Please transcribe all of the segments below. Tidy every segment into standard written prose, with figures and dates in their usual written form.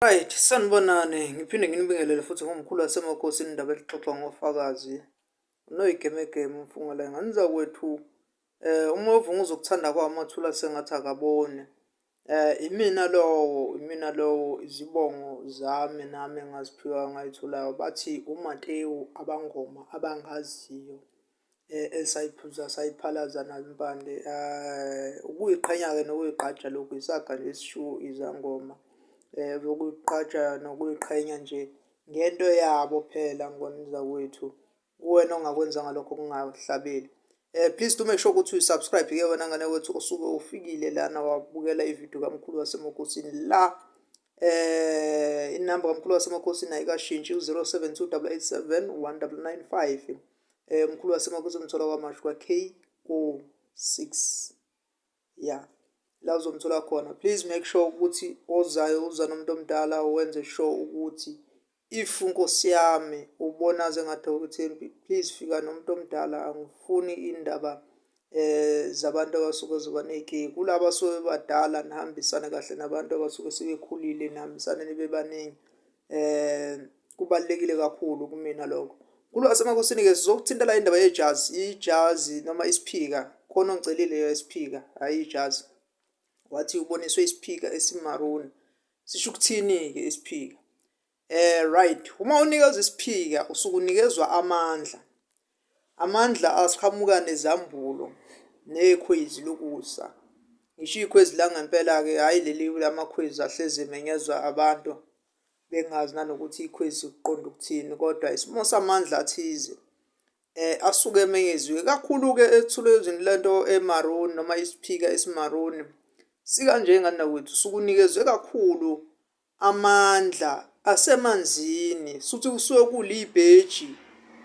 Right, sanibonani, ngiphinde nginibingelele futhi ngomkhulu wasemakhosini indaba elixoxa ngofakazi. Noyigemegeme mfungela nganiza kwethu umovu uzokuthanda kwamathula sengathi akabone. Imina lowo izibongo zami nami engaziphiwa ngayithulayo bathi uMateyu abangoma abangaziyo esayiphuza sayiphalaza nazimpande ukuyiqhenya-ke nokuyigqaja lokhu isaga nje esishiwo izangoma ukuyigqaja nokuyiqhenya nje ngento yabo phela ngoniza kwethu kuwena ongakwenza ngalokho kungahlabeli. Please do make sure ukuthi uyi-subscribe-ke wena ngane wethu osuke ufikile lana wabukela ividiyo kamkhulu wasemakhosini la. Inamba kamkhulu wasemakhosini ayikashintshi u-072 887 1995. Mkhulu wasemakhosini umthola kwamashu kwa-K ko 6 ya la uzomthola khona. Please make sure ukuthi ozayo uza nomuntu omdala wenze sure ukuthi if Nkosi yami ubona sengathi awuthembi, please fika nomuntu omdala. Angifuni indaba zabantu abasuke zoba ney'nkinga. Kulaba abasuke badala nihambisane kahle nabantu abasuke sebekhulile, nihambisane nibe baningi. Kubalulekile kakhulu kumina lokho. Mkhulu wasemakhosini-ke sizokuthintela indaba yejazi, ijazi noma isiphika. Khona ongicelile isiphika, hhayi ijazi. Wathi uboniswe isiphika esimaruni. Sisho ukuthini-ke isiphika? Right, uma unikezwa isiphika usuke unikezwa amandla. Amandla asiqhamuka nezambulo nekhwezi lokusa. Ngisho ikhwezi langempela-ke, hhayi leli lamakhwezi ahlezi emenyezwa abantu bengazi nanokuthi ikhwezi kuqonda ukuthini, kodwa isimo samandla athize asuke emenyeziwe kakhulu-ke ethulezweni lento emaruni noma isiphika esimaruni. Sikanje nganawethu usuke unikezwe kakhulu amandla asemanzini, suthi kusuke kulibheji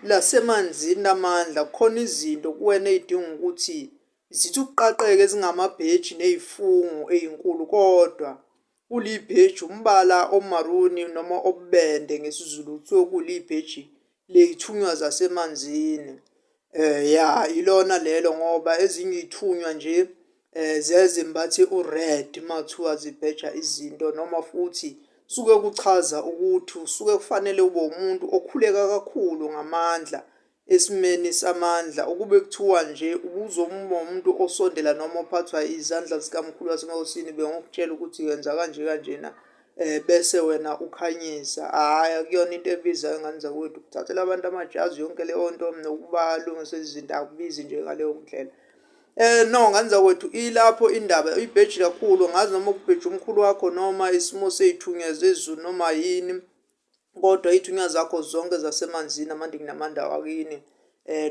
lasemanzini amandla. Khona izinto kuwena ey'dinga ukuthi zithi ukuqaqeka ezingamabheji ney'fungo ey'nkulu, kodwa kulibheji umbala omaruni noma obubende ngesiZulu kuthiwa kulibheji ley'thunywa zasemanzini. Ya ilona lelo ngoba ezinye iy'thunywa nje ziyazimbathe u-red makuthiwa zibheja izinto, noma futhi suke kuchaza ukuthi usuke kufanele ube umuntu okhuleka kakhulu ngamandla esimeni samandla, ukube kuthiwa nje ubuzoba umuntu osondela noma ophathwa izandla zikamkhulu wasemakhosini bengokutshela ukuthi yenza kanje kanjena bese wena ukhanyisa. Hhayi, akuyona into ebizayo ngane zakwethu ukuthathela abantu amajazi yonke leyo nto nokubalungisa izinto akubizi nje ngaleyo ndlela. No, ngane zakwethu ilapho indaba ibheji kakhulu, ngazi noma ukubheja umkhulu wakho noma isimo sey'thunywa zezulu noma yini, kodwa iy'thunywa zakho zonke zasemanzini amandingi namanda wakini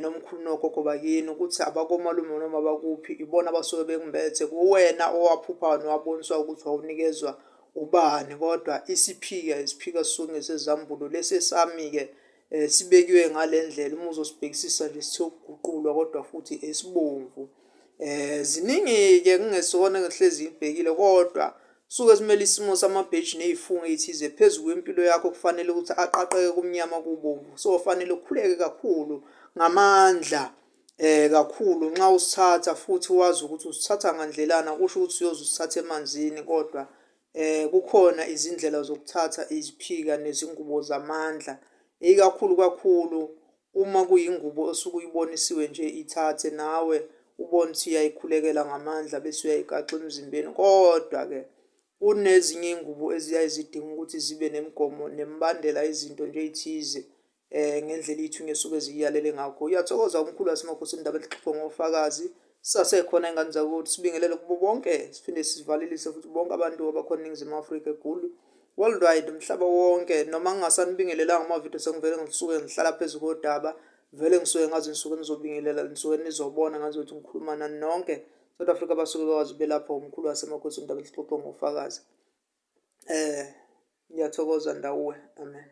nomkhulu nogogo bakini ukuthi abakomalume noma abakuphi ibona abasuke bekumbethe. Kuwena owaphuphayo nowaboniswa ukuthi wawunikezwa ubani, kodwa isiphika sisuke ngesezambulo lesi esami-ke sibekiwe ngale ndlela. Uma uzosibhekisisa nje sithe ukuguqulwa kodwa futhi esibomvu. Ziningi-ke kungesona ngihlezi ngibhekile, kodwa suke simele isimo samabheji ney'fungo ey'thize phezu kwempilo yakho kufanele ukuthi aqaqeke kumnyama kubomvu. So fanele ukhuleke kakhulu ngamandla kakhulu nxa usithatha, futhi wazi ukuthi usithatha ngandlelana. Kusho ukuthi uyoze usithathe emanzini, kodwa kukhona izindlela zokuthatha iziphika nezingubo zamandla. Kakhulu uma kuyingubo osuke uyibonisiwe nje ithathe nawe ubone ukuthi uyayikhulekela ngamandla bese uyayigaxa emzimbeni. Kodwa-ke kunezinye iy'ngubo eziyaye zidinga ukuthi zibe nemigomo nemibandela izinto nje ey'thize ngendlela iy'thunywa esuke ziyalele ngakho. Uyathokoza umkhulu wasemakhosini indaba elixoxwa ngofakazi. Sisasekhona ingane zakuthi sibingelele kubo bonke, siphinde sivalelise futhi bonke abantu abakhona eNingizimu Afrika, eGoli, worldwide, umhlaba wonke. Noma ngingasanibingelelanga amavidiyo sengivele ngisuke ngihlala phezu kodaba, vele ngisuke ngazi nisuke nizobingelela, nisuke nizobona ngazi ukuthi ngikhuluma nani nonke South Africa basuke bekwazi belapho umkhulu wasemakhosini indaba elixoxwa ngofakazi. Ngiyathokoza ndawuwe, amen.